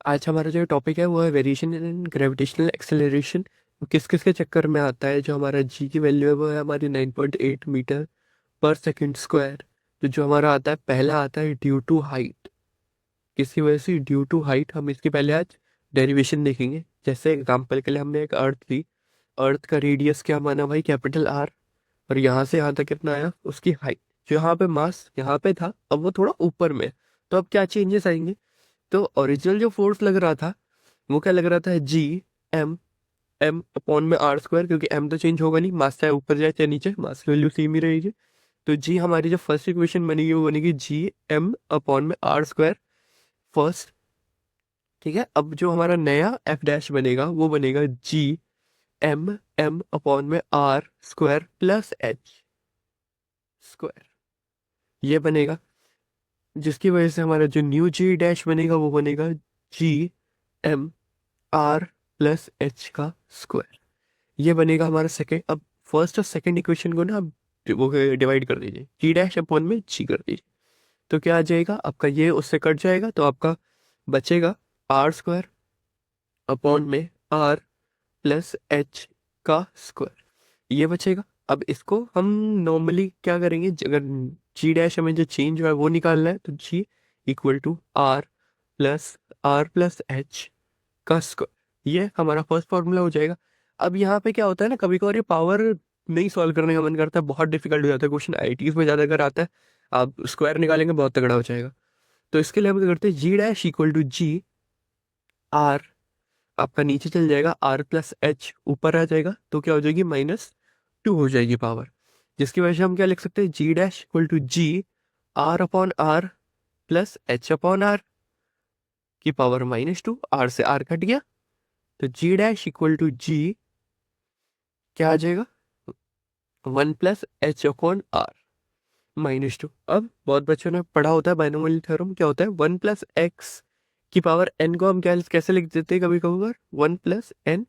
आज हमारा जो टॉपिक है वो है वेरिएशन इन ग्रेविटेशनल एक्सेलरेशन। किस किस के चक्कर में आता है। जो हमारा जी की वैल्यू है वो है हमारी 9.8 मीटर पर सेकंड स्क्वायर। तो जो हमारा आता है पहला आता है ड्यू टू हाइट। किसी वजह से ड्यू टू हाइट हम इसकी पहले आज डेरिवेशन देखेंगे। जैसे एग्जांपल के लिए हमने एक अर्थ ली। अर्थ का रेडियस क्या माना भाई, कैपिटल आर। और यहाँ से यहाँ तक कितना आया, उसकी हाइट। जो यहाँ पे मास यहाँ पे था अब वो थोड़ा ऊपर में है। तो अब क्या चेंजेस आएंगे। तो ओरिजिनल जो फोर्स लग रहा था वो क्या लग रहा था, जी एम एम अपॉन में आर स्क्वायर, क्योंकि एम तो चेंज होगा नहीं, मास चाहे ऊपर जाए चाहे नीचे मास की वैल्यू सेम ही रहेगी। तो जी हमारी जो फर्स्ट इक्वेशन बनेगी वो बनेगी जी एम अपॉन में आर स्क्वायर फर्स्ट। ठीक है, अब जो हमारा नया एफ डैश बनेगा वो बनेगा जी एम एम अपॉन में R square plus H square. ये बनेगा, जिसकी वजह से हमारा जो न्यू जी डैश बनेगा वो बनेगा G M R plus H का स्क्वायर। ये बनेगा हमारा सेकेंड। अब फर्स्ट और सेकेंड इक्वेशन को ना आप वो डिवाइड कर दीजिए, जी डैश अपॉन में जी कर दीजिए। तो क्या आ जाएगा आपका, ये उससे कट जाएगा तो आपका बचेगा आर स्क्वायर अपॉन में आर प्लस एच का स्क्वायर। ये बचेगा। अब इसको हम नॉर्मली क्या करेंगे, अगर जी डैश हमें जो चेंज हुआ है वो निकालना है तो g equal to r plus H का स्क्वायर। ये हमारा फर्स्ट फॉर्मूला हो जाएगा। अब यहाँ पे क्या होता है ना, कभी कभार ये पावर नहीं सॉल्व करने का मन करता है, बहुत डिफिकल्ट हो जाता है क्वेश्चन, आईआईटीज में ज्यादा अगर आता है आप स्क्वायर निकालेंगे बहुत तगड़ा हो जाएगा। तो इसके लिए हम क्या करते हैं, g dash equal to g r, आपका नीचे चल जाएगा आर प्लस एच ऊपर आ जाएगा तो क्या हो जाएगी -2 हो जाएगी पावर। जिसकी वजह से हम क्या लिख सकते हैं, g dash equal to g r upon r plus h upon r की पावर -2। आर से आर कट गया तो g dash equal to g क्या आ जाएगा, 1 प्लस एच अपॉन आर -2। अब बहुत बच्चों ने पढ़ा होता है बाइनोमियल थ्योरम, क्या होता है 1 प्लस एक्स की पावर एन को हम क्या कैसे लिख देते हैं, कभी कभार 1 प्लस एन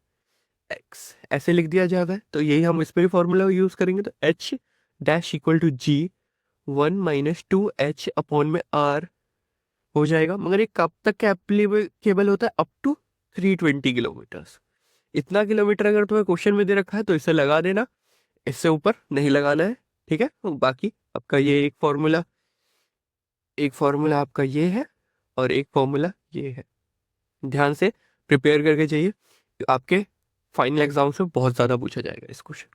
एक्स ऐसे लिख दिया जाता है। तो यही हम इस पर भी फॉर्मूला यूज करेंगे। तो H dash equal to G 1 - 2 H upon में आर हो जाएगा। मगर ये कब तक केबल होता है, अप टू 320 किलोमीटर। इतना किलोमीटर अगर तुम्हें क्वेश्चन में दे रखा है तो इसे लगा देना, इससे ऊपर नहीं लगाना है। ठीक है, बाकी आपका ये एक फॉर्मूला आपका ये है और एक फॉर्मूला ये है। ध्यान से प्रिपेयर करके चाहिए, आपके फाइनल एग्जाम्स में बहुत ज्यादा पूछा जाएगा इस क्वेश्चन।